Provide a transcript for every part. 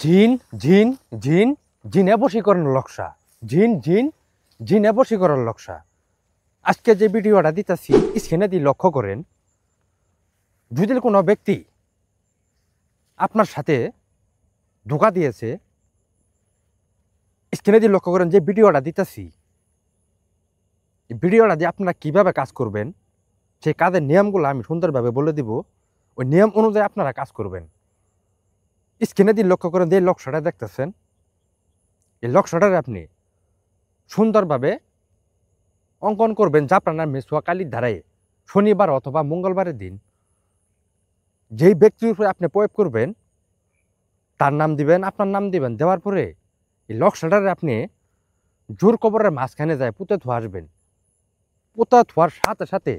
জিন জিন জিন জিনে বশীকরণ লক্ষ্যা জিন জিন জিনে বশীকরণ লক্ষ্যা। আজকে যে ভিডিওটা দিতেছি স্ক্রিনে দিয়ে লক্ষ্য করেন, যদি কোনো ব্যক্তি আপনার সাথে ধোঁকা দিয়েছে, স্ক্রিনে দিয়ে লক্ষ্য করেন যে ভিডিওটা দিতেছি, ভিডিওটা দিয়ে আপনারা কীভাবে কাজ করবেন সেই কাজের নিয়মগুলো আমি সুন্দরভাবে বলে দিব। ওই নিয়ম অনুযায়ী আপনারা কাজ করবেন। স্ক্রিনে দিয়ে লক্ষ্য করেন যে লক্ষ্যটা দেখতেছেন, এই লক্ষ্যটারে আপনি সুন্দরভাবে অঙ্কন করবেন জাফরান আর মেসুয়া কালির ধারায় শনিবার অথবা মঙ্গলবারের দিন। যেই ব্যক্তির উপরে আপনি প্রয়োগ করবেন তার নাম দিবেন, আপনার নাম দিবেন, দেওয়ার পরে এই লক্ষ্যটারে আপনি জোর কবরের মাঝখানে যায় পুঁতে ধোয়া আসবেন। পুঁতে ধোয়ার সাথে সাথে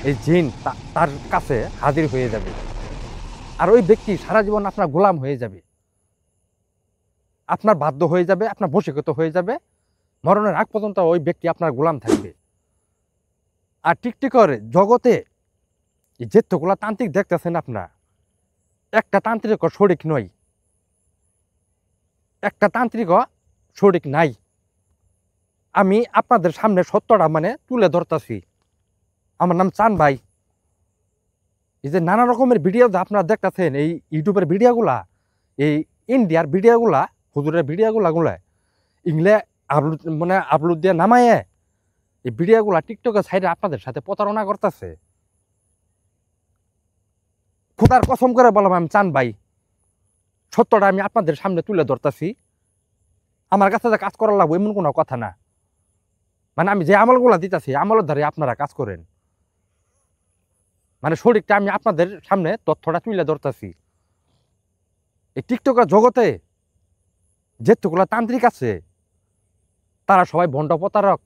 এই জিন তার কাছে হাজির হয়ে যাবে, আর ওই ব্যক্তি সারা জীবন আপনার গোলাম হয়ে যাবে, আপনার বাধ্য হয়ে যাবে, আপনার বশীকৃত হয়ে যাবে। মরণের আগ পর্যন্ত ওই ব্যক্তি আপনার গোলাম থাকবে। আর টিকটিকর জগতে যেতগুলা তান্ত্রিক দেখতেছেন আপনার, একটা তান্ত্রিক সঠিক নয়, একটা তান্ত্রিক সঠিক নাই। আমি আপনাদের সামনে সত্যটা তুলে ধরতেছি। আমার নাম চান ভাই। এই যে নানা রকমের ভিডিও আপনারা দেখতেছেন, এই ইউটিউবের ভিডিওগুলা, এই ইন্ডিয়ার ভিডিওগুলা, হুজুরের ভিডিওগুলা ইংলে আপলোড দিয়ে নামায়ে এই ভিডিওগুলা টিকটকের সাইডে আপনাদের সাথে প্রতারণা করতেছে। খোদার কসম করে বললাম আমি চান ভাই, সত্যটা আমি আপনাদের সামনে তুলে ধরতেছি। আমার কাছে যে কাজ করার লাগবে এমন কোনো কথা না। আমি যে আমলগুলা দিতেছি আমলের ধারে আপনারা কাজ করেন। সঠিকটা আমি আপনাদের সামনে তথ্যটা তুলে ধরতেছি। এই টিকটকের জগতে যেতগুলা তান্ত্রিক আছে তারা সবাই ভণ্ড প্রতারক।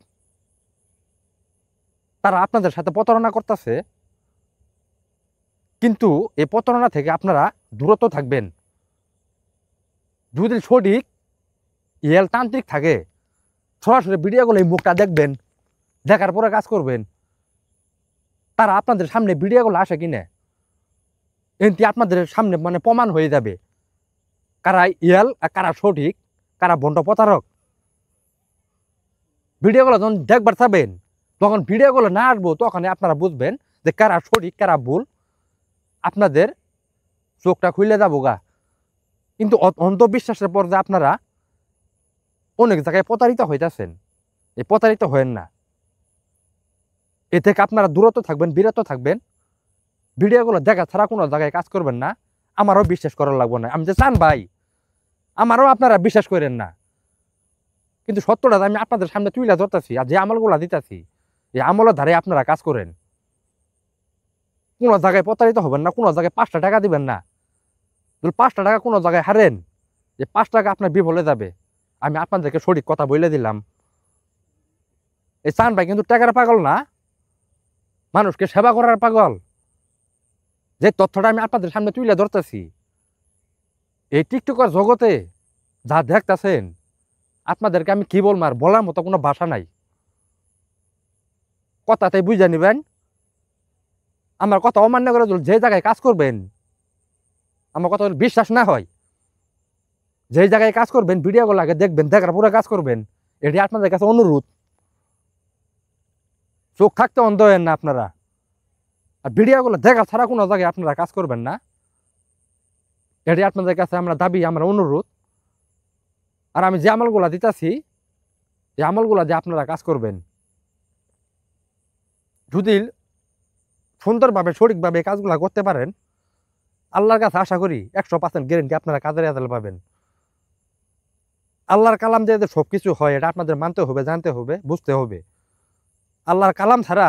তারা আপনাদের সাথে প্রতারণা করতেছে, কিন্তু এই প্রতারণা থেকে আপনারা দূরত থাকবেন। যদি সঠিক ইয়েল তান্ত্রিক থাকে সরাসরি ভিডিওগুলো এই মুখটা দেখবেন, দেখার পরে কাজ করবেন। তারা আপনাদের সামনে ভিডিওগুলো আসে কিনে এমনি আপনাদের সামনে প্রমাণ হয়ে যাবে কারা ইয়েল আর কারা সঠিক, কারা ভণ্ড প্রতারক। ভিডিওগুলো যখন দেখবার চাবেন, তখন ভিডিওগুলো না আসবো, তখন আপনারা বুঝবেন যে কারা সঠিক কারা ভুল। আপনাদের চোখটা খুলে যাবো গা। কিন্তু অন্ধবিশ্বাসের পর যে আপনারা অনেক জায়গায় প্রতারিত হইতেছেন, এই প্রতারিত হয়েন না। এ থেকে আপনারা দূরত্ব থাকবেন, বিরত থাকবেন। ভিডিওগুলো দেখা ছাড়া কোনো জায়গায় কাজ করবেন না। আমারও বিশ্বাস করার লাগবে না। আমি যে চান ভাই, আমারও আপনারা বিশ্বাস করেন না, কিন্তু সত্যটা আমি আপনাদের সামনে তুলে ধরতেছি। আর যে আমলগুলা দিতেছি এই আমলের ধারে আপনারা কাজ করেন। কোনো জায়গায় প্রতারিত হবেন না, কোনো জায়গায় 5টা টাকা দিবেন না। যদি 5টা টাকা কোনো জায়গায় হারেন, যে 5 টাকা আপনার বিফলে যাবে। আমি আপনাদেরকে সঠিক কথা বলে দিলাম। এই চান ভাই কিন্তু টাকার পাগল না, মানুষকে সেবা করার পাগল। যে তথ্যটা আমি আপনাদের সামনে তুলে ধরতেছি, এই টিকটকের জগতে যা দেখতেছেন, আপনাদেরকে আমি কি বলবো, আর বলার মতো কোনো ভাষা নাই। কথাতেই বুঝে নেবেন। আমার কথা অমান্য করে যে জায়গায় কাজ করবেন, আমার কথা বিশ্বাস না হয়, যে জায়গায় কাজ করবেন ভিডিওগুলো আগে দেখবেন, দেখার পরে কাজ করবেন। এটি আপনাদের কাছে অনুরোধ। চোখ থাকতে অন্ধ হয়েন না আপনারা। আর ভিডিওগুলো দেখা ছাড়া কোনো জায়গায় আপনারা কাজ করবেন না। এটি আপনাদের কাছে আমরা দাবি, আমরা অনুরোধ। আর আমি যে আমলগুলা দিতেছি এই আমলগুলা দিয়ে আপনারা কাজ করবেন। যদি সুন্দরভাবে সঠিকভাবে কাজগুলা করতে পারেন, আল্লাহর কাছে আশা করি 100% গ্যারেন্টি আপনারা কাজের রেজাল্ট পাবেন। আল্লাহর কালাম দিয়ে যে সব কিছু হয় এটা আপনাদের মানতে হবে, জানতে হবে, বুঝতে হবে। আল্লাহর কালাম ছাড়া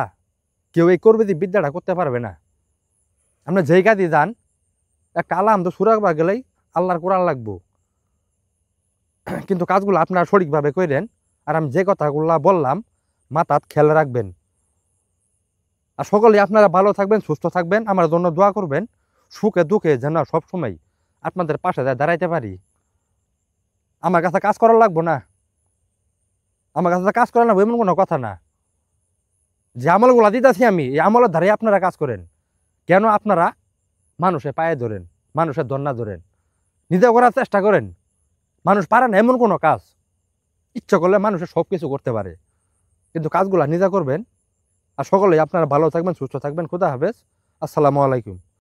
কেউ এই করবে বিদ্যাটা করতে পারবে না। আপনি যেই কাজই যান, একটা আলাম তো সুরাকবার গেলেই আল্লাহর কোরআন লাগবো। কিন্তু কাজগুলো আপনারা সঠিকভাবে করেন। আর আমি যে কথাগুলো বললাম মাথাত খেয়াল রাখবেন। আর সকলেই আপনারা ভালো থাকবেন, সুস্থ থাকবেন, আমার জন্য দোয়া করবেন। সুখে দুঃখে যেন সবসময় আপনাদের পাশে দাঁড়াইতে পারি। আমার কাছে কাজ করার লাগবো না, আমার কাছে কাজ করার লাগবে এমন কোনো কথা না। যে আমলগুলা দিতেছি আমি, এই আমলের ধারে আপনারা কাজ করেন। কেন আপনারা মানুষের পায়ে ধরেন, মানুষের দন্না ধরেন? নিজে করার চেষ্টা করেন। মানুষ পারে না এমন কোনো কাজ, ইচ্ছা করলে মানুষের সব কিছু করতে পারে, কিন্তু কাজগুলা নিজে করবেন। আর সকলেই আপনারা ভালো থাকবেন, সুস্থ থাকবেন। খোদা হাফেজ। আসসালামু আলাইকুম।